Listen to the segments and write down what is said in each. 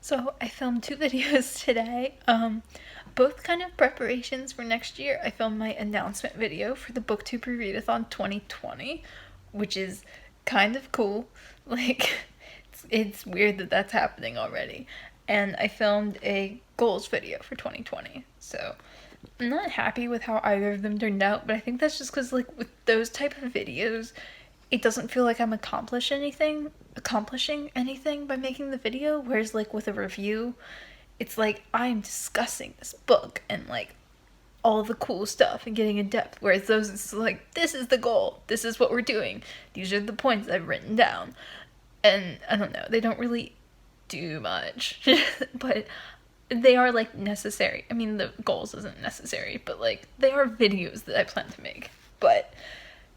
So I filmed two videos today. Both kind of preparations for next year. I filmed my announcement video for the BookTube Readathon 2020, which is kind of cool. Like, it's weird that that's happening already. And I filmed a goals video for 2020. So I'm not happy with how either of them turned out, but I think that's just because, like, with those type of videos, it doesn't feel like I'm accomplishing anything by making the video, whereas like with a review, it's like I'm discussing this book and like all the cool stuff and getting in depth, whereas those it's like, this is the goal, this is what we're doing, these are the points I've written down. And I don't know, they don't really do much. But they are like necessary. I mean, the goals isn't necessary, but like they are videos that I plan to make. But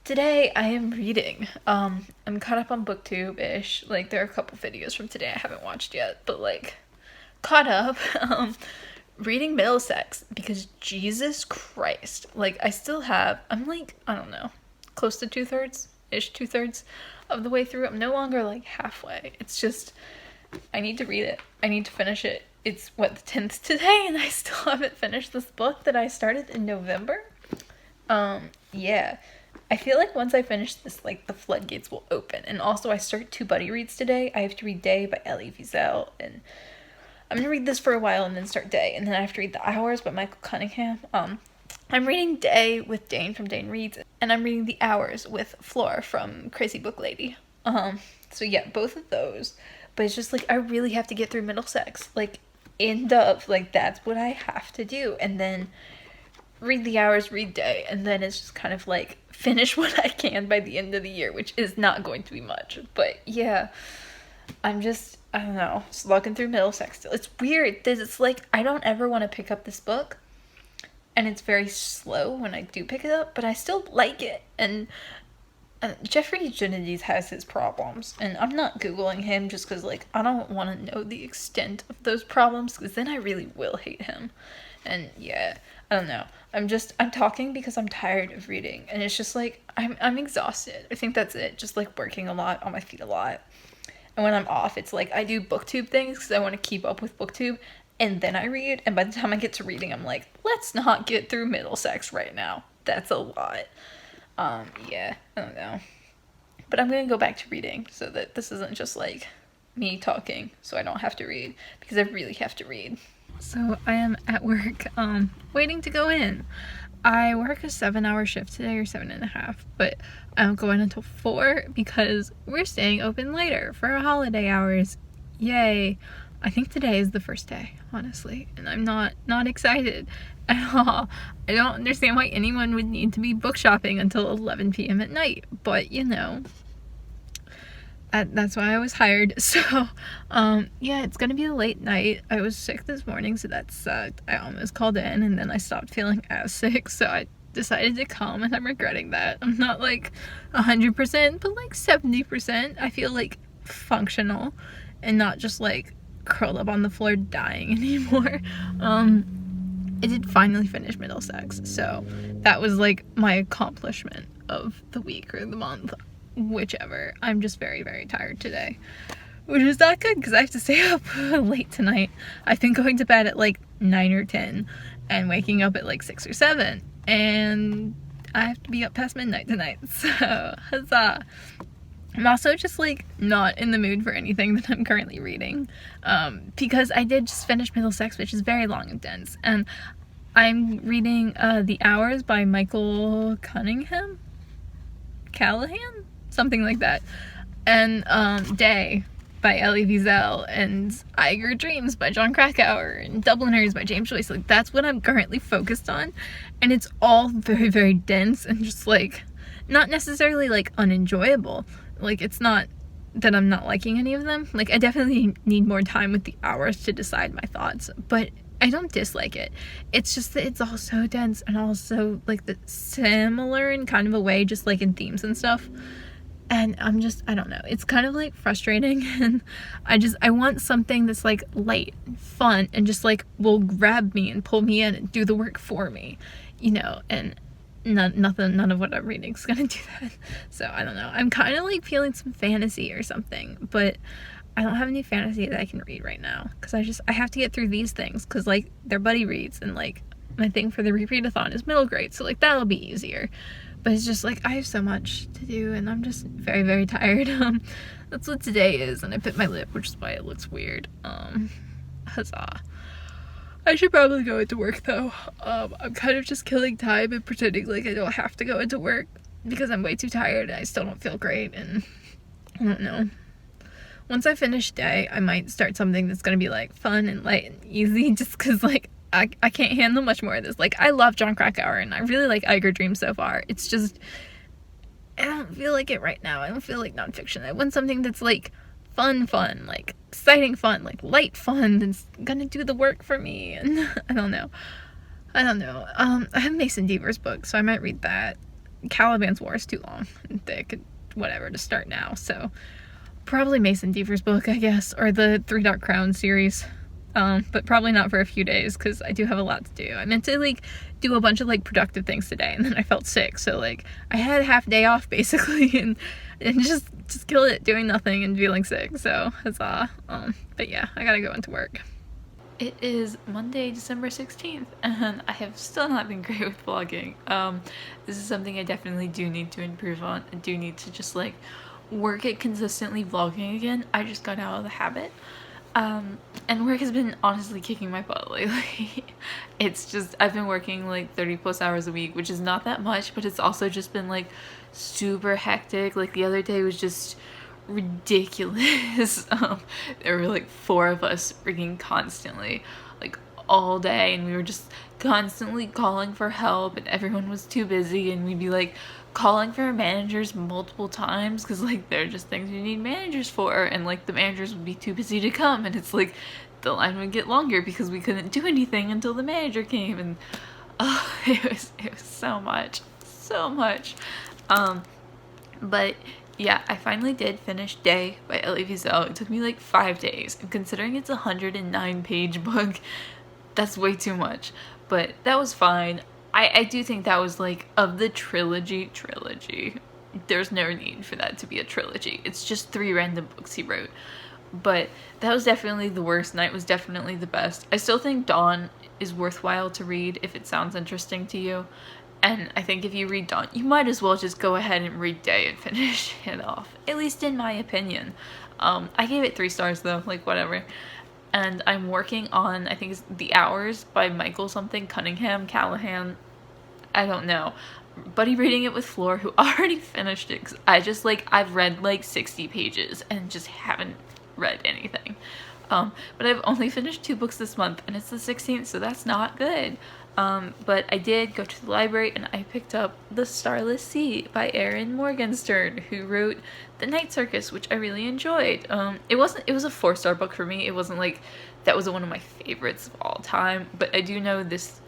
today I am reading. I'm caught up on BookTube-ish. Like, there are a couple videos from today I haven't watched yet, but like caught up. Reading Middlesex because Jesus Christ. Like, I'm like, I don't know, close to two-thirds of the way through. I'm no longer like halfway. It's just, I need to read it. I need to finish it. It's what, the 10th today, and I still haven't finished this book that I started in November. Yeah. I feel like once I finish this, like, the floodgates will open. And also, I start two buddy reads today. I have to read Day by Elie Wiesel, and I'm gonna read this for a while and then start Day, and then I have to read The Hours by Michael Cunningham. I'm reading Day with Dane from Dane Reads, and I'm reading The Hours with Flora from Crazy Book Lady. So yeah, both of those. But it's just, like, I really have to get through Middlesex. Like, end up, like, that's what I have to do. And then read The Hours, read Day, and then it's just kind of like finish what I can by the end of the year, which is not going to be much. But yeah, I don't know, slugging through Middlesex still. It's weird. It's like, I don't ever want to pick up this book, and it's very slow when I do pick it up, but I still like it. And Jeffrey Eugenides has his problems, and I'm not Googling him just because, like, I don't want to know the extent of those problems, because then I really will hate him. And yeah, I don't know. I'm talking because I'm tired of reading, and it's just like, I'm exhausted. I think that's it. Just like working a lot, on my feet a lot. And when I'm off, it's like I do BookTube things because I want to keep up with BookTube, and then I read, and by the time I get to reading, I'm like, let's not get through Middlesex right now. That's a lot. Yeah, I don't know. But I'm gonna go back to reading so that this isn't just like me talking so I don't have to read, because I really have to read. So I am at work, waiting to go in. I work a 7-hour shift today, or 7.5, but I'm going until 4 because we're staying open later for our holiday hours. Yay. I think today is the first day, honestly, and I'm not excited at all. I don't understand why anyone would need to be book shopping until 11 p.m. at night, but you know, that's why I was hired. So, yeah, it's gonna be a late night. I was sick this morning, so that sucked. I almost called in, and then I stopped feeling as sick, so I decided to come, and I'm regretting that. I'm not like 100%, but like 70%. I feel like functional and not just like curled up on the floor dying anymore. I did finally finish Middlesex, so that was like my accomplishment of the week or the month, whichever. I'm just very, very tired today, which is not good because I have to stay up late tonight. I've been going to bed at like 9 or 10 and waking up at like 6 or 7, and I have to be up past midnight tonight, so huzzah. I'm also just like not in the mood for anything that I'm currently reading, because I did just finish Middlesex, which is very long and dense, and I'm reading The Hours by Michael Cunningham? Callahan? Something like that. And Day by Elie Wiesel, and Eiger Dreams by Jon Krakauer, and Dubliners by James Joyce. Like, that's what I'm currently focused on, and it's all very, very dense and just like not necessarily like unenjoyable. Like, it's not that I'm not liking any of them. Like, I definitely need more time with The Hours to decide my thoughts, but I don't dislike it. It's just that it's all so dense, and also like the similar in kind of a way, just like in themes and stuff. And I don't know, it's kind of like frustrating, and I want something that's like light and fun and just like will grab me and pull me in and do the work for me, you know, and none of what I'm reading is gonna do that. So I don't know, I'm kind of like feeling some fantasy or something, but I don't have any fantasy that I can read right now because I have to get through these things because like they're buddy reads and like my thing for the readathon is middle grade, so like that'll be easier. But it's just like I have so much to do and I'm just very, very tired. That's what today is, and I bit my lip, which is why it looks weird. Huzzah. I should probably go into work though. I'm kind of just killing time and pretending like I don't have to go into work because I'm way too tired and I still don't feel great, and I don't know. Once I finish day, I might start something that's gonna be like fun and light and easy just because like I can't handle much more of this. Like I love Jon Krakauer and I really like Iger Dream so far. It's just I don't feel like it right now. I don't feel like nonfiction. I want something that's like fun, like exciting fun, like light fun that's gonna do the work for me. And I don't know. I have Mason Deaver's book, so I might read that. Caliban's War is too long and thick and whatever to start now, so probably Mason Deaver's book, I guess, or the Three Dark Crowns series. But probably not for a few days because I do have a lot to do. I meant to like do a bunch of like productive things today and then I felt sick, so like I had a half day off basically and just killed it doing nothing and feeling sick, so huzzah. But yeah, I gotta go into work. It is Monday, December 16th, and I have still not been great with vlogging. This is something I definitely do need to improve on. I do need to just like work at consistently vlogging again. I just got out of the habit. And work has been honestly kicking my butt lately. It's just, I've been working like 30 plus hours a week, which is not that much, but it's also just been like super hectic. Like the other day was just ridiculous. There were like 4 of us freaking constantly, like all day, and we were just constantly calling for help and everyone was too busy, and we'd be like calling for managers multiple times because like they're just things you need managers for, and like the managers would be too busy to come, and it's like the line would get longer because we couldn't do anything until the manager came, and it was so much. But yeah, I finally did finish Day by Elie Wiesel. It took me like 5 days, and considering it's a 109-page book, that's way too much, but that was fine. I do think that was like, of the trilogy, there's no need for that to be a trilogy. It's just 3 random books he wrote. But that was definitely the worst. Night was definitely the best. I still think Dawn is worthwhile to read if it sounds interesting to you. And I think if you read Dawn, you might as well just go ahead and read Day and finish it off. At least in my opinion. I gave it 3 stars though, like whatever. And I'm working on, I think it's The Hours by Michael something, Cunningham, Callahan, I don't know. Buddy reading it with Floor, who already finished it, because I just like, I've read like 60 pages and just haven't read anything. But I've only finished 2 books this month, and it's the 16th, so that's not good. But I did go to the library and I picked up The Starless Sea by Erin Morgenstern, who wrote The Night Circus, which I really enjoyed. It was a 4-star book for me. It wasn't like that was one of my favorites of all time, but I do know this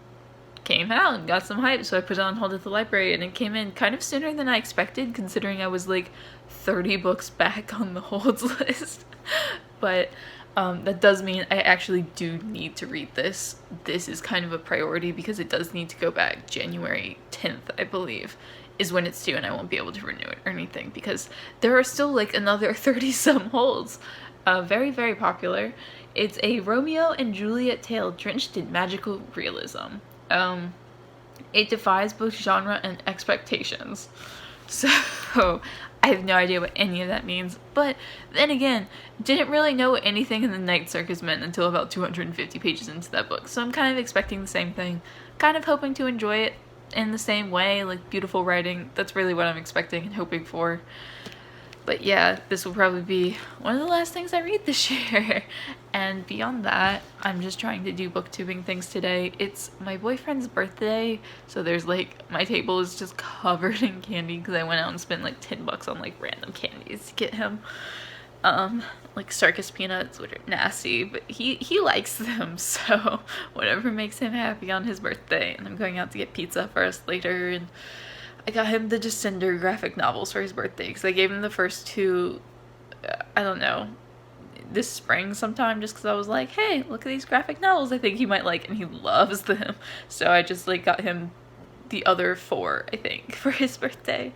came out and got some hype, so I put it on hold at the library, and it came in kind of sooner than I expected, considering I was like 30 books back on the holds list. But that does mean I actually do need to read this. This is kind of a priority because it does need to go back. January 10th, I believe, is when it's due, and I won't be able to renew it or anything because there are still like another 30-some holds. Very, very popular. It's a Romeo and Juliet tale drenched in magical realism. It defies both genre and expectations. So I have no idea what any of that means, but then again, didn't really know what anything in The Night Circus meant until about 250 pages into that book, so I'm kind of expecting the same thing, kind of hoping to enjoy it in the same way, like beautiful writing. That's really what I'm expecting and hoping for. But yeah, this will probably be one of the last things I read this year. And beyond that, I'm just trying to do booktubing things today. It's my boyfriend's birthday, so there's like, my table is just covered in candy because I went out and spent like $10 on like random candies to get him. Like circus peanuts, which are nasty, but he likes them, so whatever makes him happy on his birthday. And I'm going out to get pizza for us later, and I got him the Descender graphic novels for his birthday because I gave him the first 2, I don't know, this spring sometime, just because I was like, hey, look at these graphic novels I think he might like, and he loves them. So I just like got him the other 4, I think, for his birthday.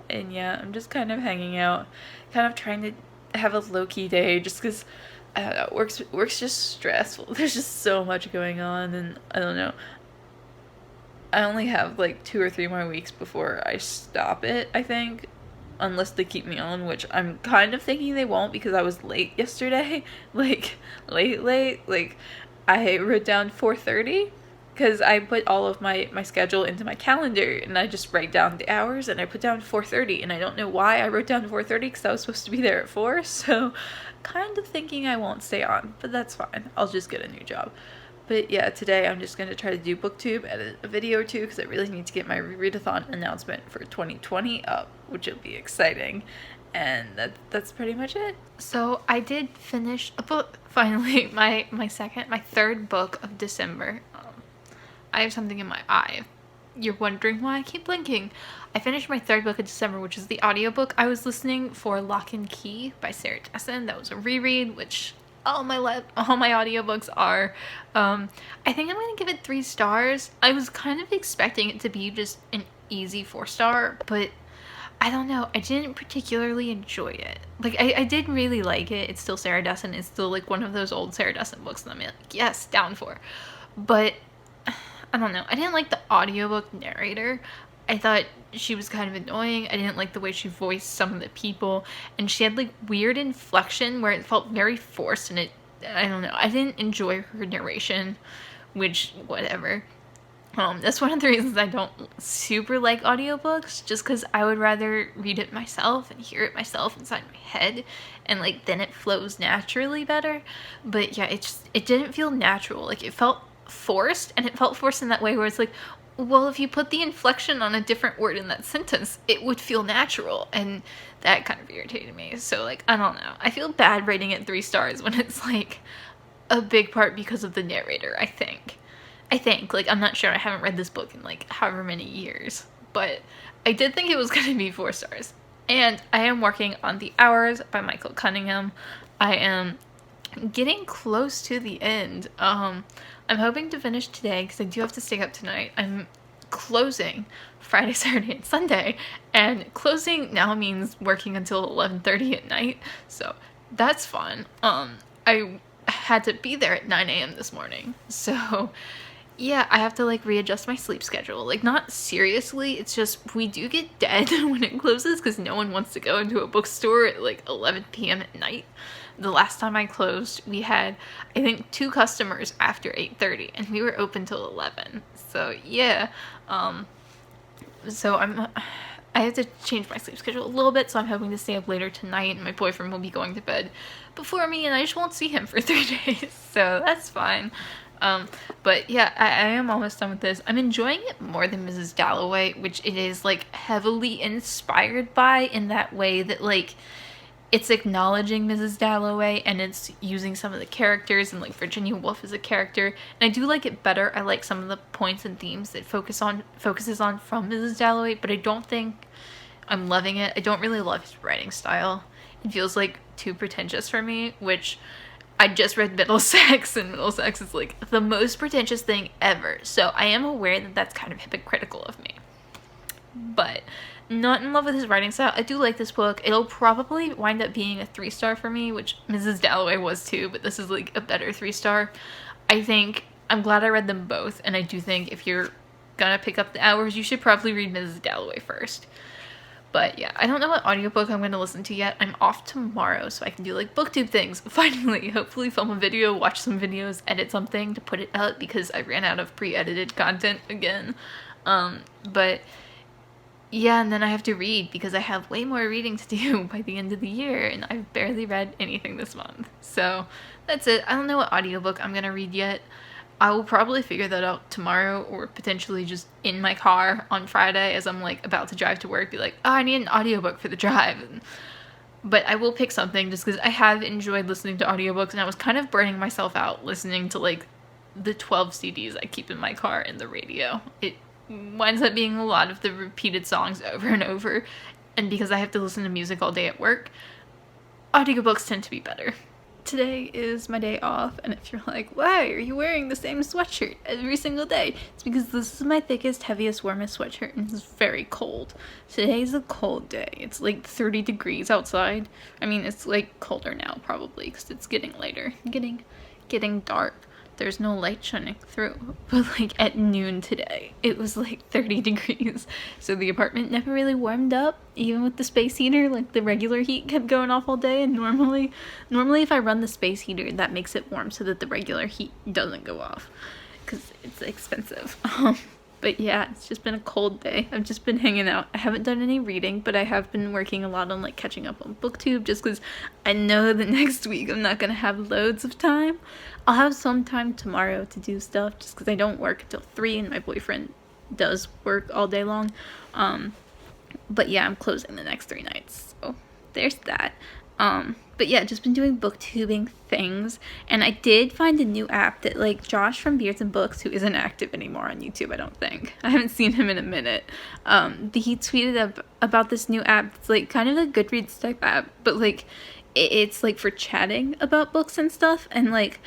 And yeah, I'm just kind of hanging out, kind of trying to have a low-key day just because, I don't know, work's just stressful. There's just so much going on, and I don't know. I only have like 2 or 3 more weeks before I stop it, I think. Unless they keep me on, which I'm kind of thinking they won't because I was late yesterday. Like, late. Like, I wrote down 4:30 because I put all of my schedule into my calendar and I just write down the hours and I put down 4:30 and I don't know why I wrote down 4:30 because I was supposed to be there at 4, so kind of thinking I won't stay on, but that's fine. I'll just get a new job. But yeah, today I'm just going to try to do BookTube, edit a video or two, because I really need to get my readathon announcement for 2020 up, which will be exciting. And that's pretty much it. So I did finish a book, finally, my third book of December. I have something in my eye. You're wondering why I keep blinking. I finished my third book of December, which is the audiobook I was listening for, Lock and Key by Sarah Dessen. That was a reread, which all my audiobooks are. I think I'm gonna give it 3 stars. I was kind of expecting it to be just an easy 4-star, but I don't know, I didn't particularly enjoy it. Like, I did really like it. It's still Sarah Dessen. It's still like one of those old Sarah Dessen books that I'm like, yes, down for. But I don't know, I didn't like the audiobook narrator. I thought she was kind of annoying. I didn't like the way she voiced some of the people, and she had like weird inflection where it felt very forced, and I don't know, I didn't enjoy her narration, which, whatever. That's one of the reasons I don't super like audiobooks, just because I would rather read it myself and hear it myself inside my head, and like then it flows naturally better. But yeah, it didn't feel natural. Like, it felt forced, and it felt forced in that way where it's like, well, if you put the inflection on a different word in that sentence, it would feel natural, and that kind of irritated me. So, like, I don't know. I feel bad rating it 3 stars when it's, like, a big part because of the narrator, I think. Like, I'm not sure. I haven't read this book in, like, however many years. But I did think it was going to be 4 stars. And I am working on The Hours by Michael Cunningham. I am getting close to the end. I'm hoping to finish today because I do have to stay up tonight. I'm closing Friday, Saturday, and Sunday, and closing now means working until 11:30 at night, so that's fun. I had to be there at 9 a.m. this morning, so yeah, I have to like readjust my sleep schedule. Like, not seriously, it's just we do get dead when it closes because no one wants to go into a bookstore at like 11 p.m. at night. The last time I closed, we had, I think, 2 customers after 8:30, and we were open till 11. So yeah, so I have to change my sleep schedule a little bit, so I'm hoping to stay up later tonight, and my boyfriend will be going to bed before me, and I just won't see him for 3 days, so that's fine. But yeah, I am almost done with this. I'm enjoying it more than Mrs. Dalloway, which it is like heavily inspired by, in that way that like it's acknowledging Mrs. Dalloway and it's using some of the characters, and like Virginia Woolf is a character, and I do like it better. I like some of the points and themes that focuses on from Mrs. Dalloway, but I don't think I'm loving it. I don't really love his writing style. It feels like too pretentious for me, which I just read Middlesex, and Middlesex is like the most pretentious thing ever, so I am aware that that's kind of hypocritical of me. But not in love with his writing style. I do like this book. It'll probably wind up being a 3-star for me, which Mrs. Dalloway was too, but this is like a better 3-star. I think I'm glad I read them both, and I do think if you're gonna pick up The Hours, you should probably read Mrs. Dalloway first. But yeah, I don't know what audiobook I'm going to listen to yet. I'm off tomorrow, so I can do like BookTube things, finally. Hopefully film a video, watch some videos, edit something to put it up, because I ran out of pre-edited content again. But yeah, and then I have to read, because I have way more reading to do by the end of the year, and I've barely read anything this month. So that's it. I don't know what audiobook I'm going to read yet. I will probably figure that out tomorrow, or potentially just in my car on Friday as I'm like about to drive to work, be like, oh, I need an audiobook for the drive. But I will pick something, just because I have enjoyed listening to audiobooks, and I was kind of burning myself out listening to like the 12 CDs I keep in my car and the radio. It winds up being a lot of the repeated songs over and over, and because I have to listen to music all day at work, audiobooks tend to be better. today is my day off, and if you're like, why are you wearing the same sweatshirt every single day? It's because this is my thickest, heaviest, warmest sweatshirt, and it's very cold. Today's a cold day. It's like 30 degrees outside. I mean, it's like colder now probably because it's getting later, getting dark. There's no light shining through, but like at noon today it was like 30 degrees, so the apartment never really warmed up even with the space heater. Like the regular heat kept going off all day, and normally if I run the space heater, that makes it warm so that the regular heat doesn't go off because it's expensive. But yeah, it's just been a cold day. I've just been hanging out. I haven't done any reading, but I have been working a lot on like catching up on BookTube just because I know that next week I'm not going to have loads of time. I'll have some time tomorrow to do stuff just because I don't work until 3 and my boyfriend does work all day long. But yeah, I'm closing the next 3 nights. So there's that. But yeah, just been doing booktubing things, and I did find a new app that like Josh from Beards and Books, who isn't active anymore on YouTube, I don't think. I haven't seen him in a minute. He tweeted about this new app. It's like kind of a Goodreads type app, but like it's like for chatting about books and stuff, and like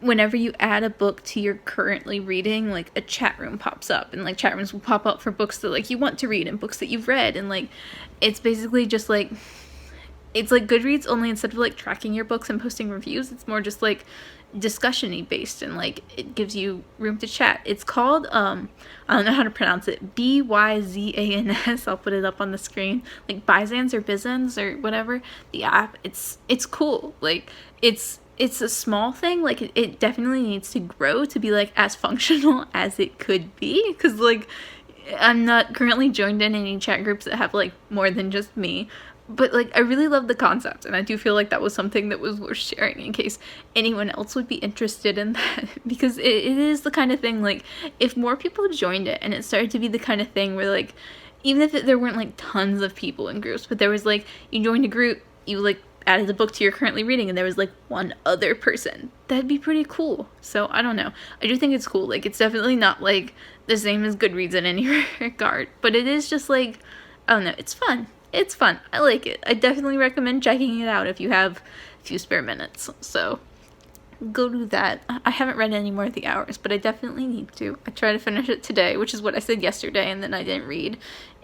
whenever you add a book to your currently reading, like a chat room pops up, and like chat rooms will pop up for books that like you want to read and books that you've read, and like it's basically just like it's like Goodreads, only instead of like tracking your books and posting reviews, it's more just like discussion-y based, and like it gives you room to chat. It's called I don't know how to pronounce it, Byzans. I'll put it up on the screen, like Byzans or Bizans or whatever. The app, it's cool. Like it's a small thing. Like it definitely needs to grow to be like as functional as it could be, because like I'm not currently joined in any chat groups that have like more than just me. But like I really love the concept, and I do feel like that was something that was worth sharing in case anyone else would be interested in that, because it is the kind of thing, like if more people joined it and it started to be the kind of thing where like even if there weren't like tons of people in groups, but there was like you joined a group, you like added a book to your currently reading, and there was like one other person, that'd be pretty cool. So I don't know, I do think it's cool. Like it's definitely not like the same as Goodreads in any regard, but it is just like, I don't know, it's fun. It's fun. I like it. I definitely recommend checking it out if you have a few spare minutes. So go do that. I haven't read any more of the hours, but I definitely need to. I try to finish it today, which is what I said yesterday, and then I didn't read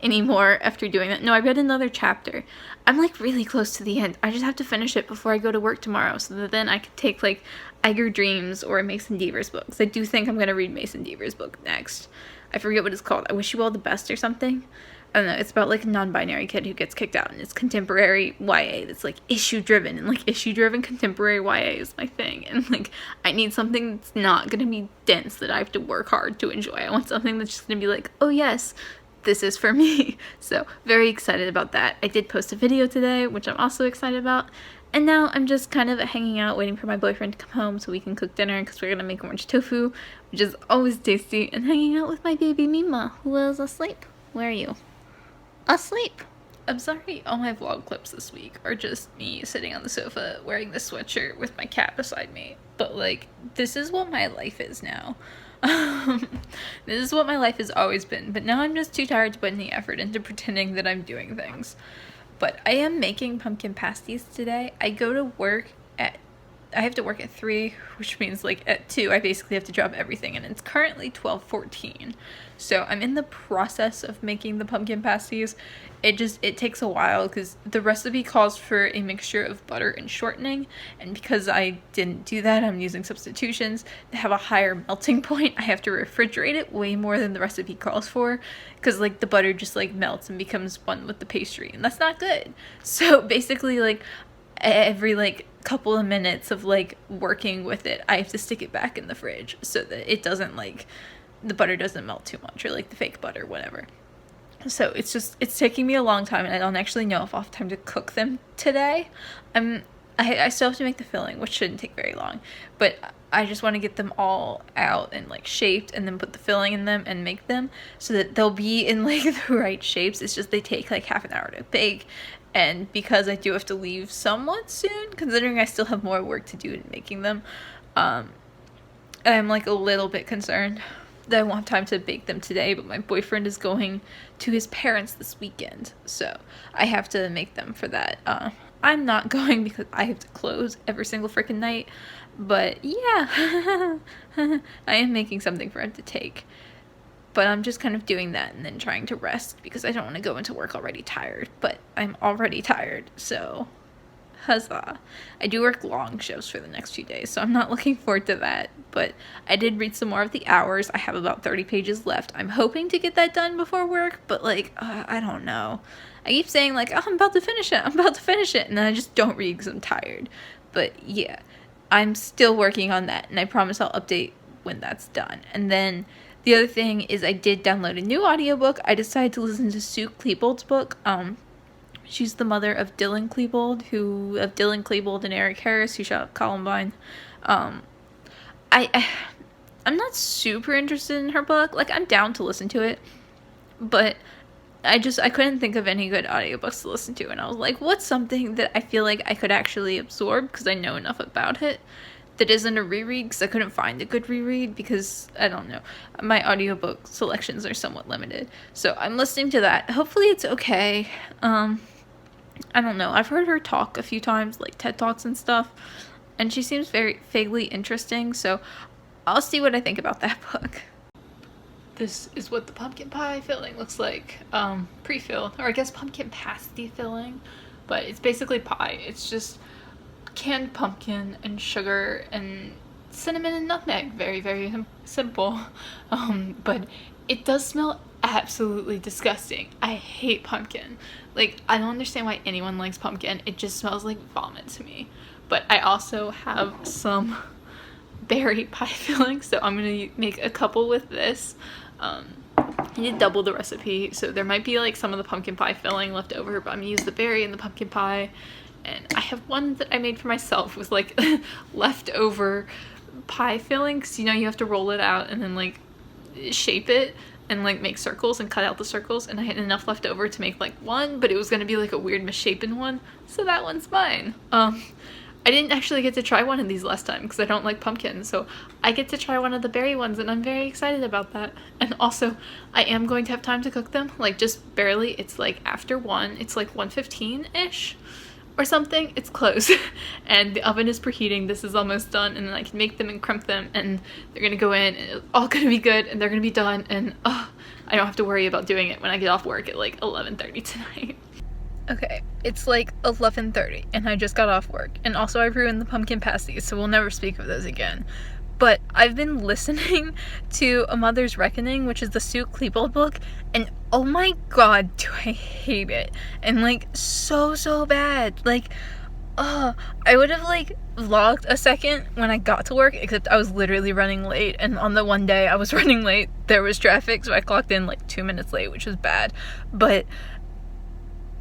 anymore after doing that. No, I read another chapter. I'm like really close to the end. I just have to finish it before I go to work tomorrow, so that then I can take like Eiger Dreams or Mason Deaver's books. I do think I'm going to read Mason Deaver's book next. I forget what it's called. I Wish You All the Best or something. I don't know, it's about like a non-binary kid who gets kicked out, and it's contemporary YA that's like issue-driven, and like issue-driven contemporary YA is my thing, and like I need something that's not gonna be dense that I have to work hard to enjoy. I want something that's just gonna be like, oh yes, this is for me. So very excited about that. I did post a video today, which I'm also excited about, and now I'm just kind of hanging out waiting for my boyfriend to come home so we can cook dinner, because we're gonna make orange tofu, which is always tasty, and hanging out with my baby Mima, who is asleep. Where are you? Asleep. I'm sorry, all my vlog clips this week are just me sitting on the sofa wearing this sweatshirt with my cat beside me. But like, this is what my life is now. This is what my life has always been, but now I'm just too tired to put any effort into pretending that I'm doing things. But I am making pumpkin pasties today. I have to work at 3, which means like at 2 I basically have to drop everything, and it's currently 12:14. So I'm in the process of making the pumpkin pasties. It takes a while because the recipe calls for a mixture of butter and shortening, and because I didn't do that, I'm using substitutions that have a higher melting point. I have to refrigerate it way more than the recipe calls for, because like the butter just like melts and becomes one with the pastry, and that's not good. So basically like every like couple of minutes of like working with it, I have to stick it back in the fridge so that it doesn't like the butter doesn't melt too much, or like the fake butter, whatever. So it's taking me a long time, and I don't actually know if I'll have time to cook them today. I still have to make the filling, which shouldn't take very long, but I just want to get them all out and like shaped, and then put the filling in them and make them so that they'll be in like the right shapes. It's just they take like half an hour to bake, and because I do have to leave somewhat soon, considering I still have more work to do in making them, I'm like a little bit concerned that I won't have time to bake them today, but my boyfriend is going to his parents this weekend, so I have to make them for that. I'm not going because I have to close every single freaking night. But yeah, I am making something for him to take. But I'm just kind of doing that and then trying to rest because I don't want to go into work already tired. But I'm already tired, so huzzah. I do work long shifts for the next few days, so I'm not looking forward to that. But I did read some more of the hours. I have about 30 pages left. I'm hoping to get that done before work, but like, I don't know. I keep saying like, oh, I'm about to finish it. And then I just don't read because I'm tired. But yeah, I'm still working on that, and I promise I'll update when that's done. And then the other thing is I did download a new audiobook. I decided to listen to Sue Klebold's book. She's the mother of Dylan Klebold and Eric Harris, who shot up Columbine. I'm not super interested in her book. Like, I'm down to listen to it, but I couldn't think of any good audiobooks to listen to, and I was like, what's something that I feel like I could actually absorb because I know enough about it that isn't a reread, because I couldn't find a good reread because, I don't know, my audiobook selections are somewhat limited. So I'm listening to that. Hopefully it's okay. I don't know. I've heard her talk a few times, like TED Talks and stuff, and she seems very vaguely interesting, so I'll see what I think about that book. This is what the pumpkin pie filling looks like, pre-filled, or I guess pumpkin pasty filling, but it's basically pie. It's just canned pumpkin and sugar and cinnamon and nutmeg. Very, very simple. But it does smell absolutely disgusting. I hate pumpkin. Like, I don't understand why anyone likes pumpkin. It just smells like vomit to me. But I also have some berry pie filling, so I'm gonna make a couple with this. I need to double the recipe, so there might be like some of the pumpkin pie filling left over, but I'm gonna use the berry and the pumpkin pie. And I have one that I made for myself with like leftover pie filling, because you know you have to roll it out and then like shape it and like make circles and cut out the circles, and I had enough left over to make like one, but it was gonna be like a weird misshapen one, so that one's mine. I didn't actually get to try one of these last time because I don't like pumpkin, so I get to try one of the berry ones, and I'm very excited about that. And also, I am going to have time to cook them, like just barely. It's like after 1, it's like 1:15-ish or something. It's close and the oven is preheating. This is almost done, and then I can make them and crump them, and they're gonna go in, and it's all gonna be good, and they're gonna be done, and I don't have to worry about doing it when I get off work at like 11:30 tonight. Okay, it's like 11:30 and I just got off work, and also I've ruined the pumpkin pasties, so we'll never speak of those again. But I've been listening to A Mother's Reckoning, which is the Sue Klebold book, and oh my god, do I hate it. And like, so bad. Like, I would have like vlogged a second when I got to work, except I was literally running late, and on the one day I was running late, there was traffic, so I clocked in like 2 minutes late, which was bad. But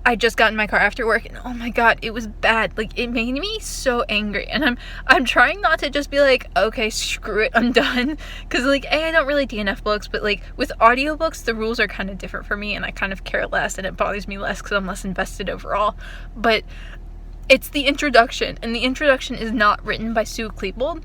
I just got in my car after work, and oh my god, it was bad. Like, it made me so angry, and I'm trying not to just be like, okay, screw it, I'm done, because like, I don't really DNF books, but like with audiobooks the rules are kind of different for me, and I kind of care less, and it bothers me less because I'm less invested overall. But it's the introduction, and the introduction is not written by Sue Klebold.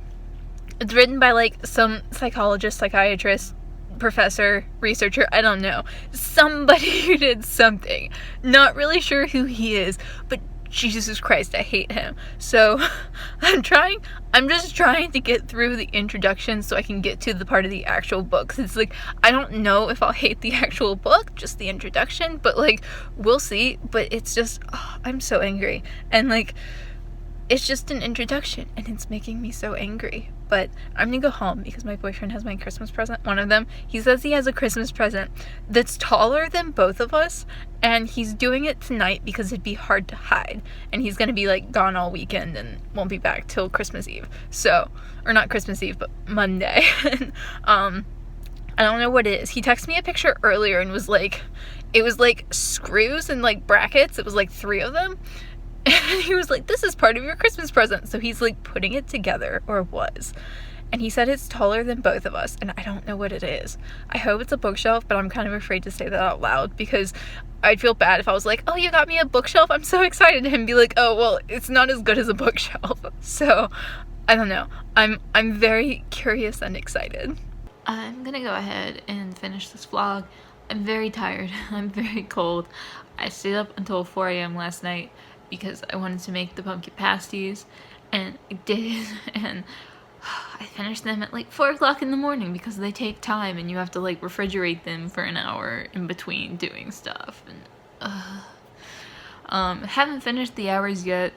It's written by like some psychologist, psychiatrist, professor, researcher, I don't know, somebody who did something. Not really sure who he is, but Jesus Christ, I hate him. So I'm just trying to get through the introduction so I can get to the part of the actual book. It's like, I don't know if I'll hate the actual book, just the introduction, but like, we'll see. But it's just, I'm so angry, and like, it's just an introduction, and it's making me so angry. But I'm gonna go home because my boyfriend has my Christmas present, one of them. He says he has a Christmas present that's taller than both of us, and he's doing it tonight because it'd be hard to hide. And he's gonna be like gone all weekend and won't be back till Christmas Eve. So, or not Christmas Eve, but Monday. I don't know what it is. He texted me a picture earlier and was like, it was like screws and like brackets. It was like 3 of them. And he was like, this is part of your Christmas present. So he's like putting it together, or was. And he said it's taller than both of us, and I don't know what it is. I hope it's a bookshelf, but I'm kind of afraid to say that out loud because I'd feel bad if I was like, oh, you got me a bookshelf? I'm so excited. And be like, oh, well, it's not as good as a bookshelf. So, I don't know. I'm very curious and excited. I'm gonna go ahead and finish this vlog. I'm very tired. I'm very cold. I stayed up until 4 a.m. last night, because I wanted to make the pumpkin pasties, and I did, and I finished them at like 4 o'clock in the morning because they take time and you have to like refrigerate them for an hour in between doing stuff. And haven't finished the hours yet.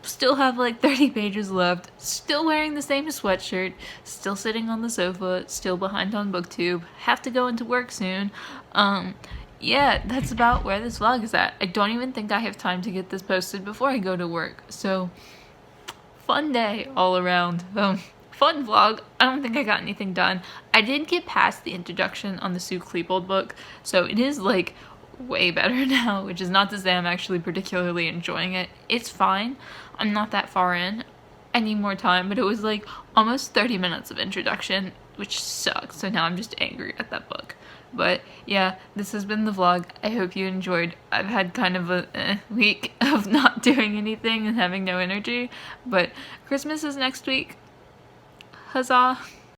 Still have like 30 pages left. Still wearing the same sweatshirt. Still sitting on the sofa. Still behind on BookTube. Have to go into work soon. Yeah, that's about where this vlog is at. I don't even think I have time to get this posted before I go to work. So, fun day all around. Fun vlog. I don't think I got anything done. I did get past the introduction on the Sue Klebold book, so it is like way better now, which is not to say I'm actually particularly enjoying it. It's fine. I'm not that far in. I need more time, but it was like almost 30 minutes of introduction, which sucks. So now I'm just angry at that book. But yeah, this has been the vlog. I hope you enjoyed. I've had kind of a week of not doing anything and having no energy, but Christmas is next week. Huzzah!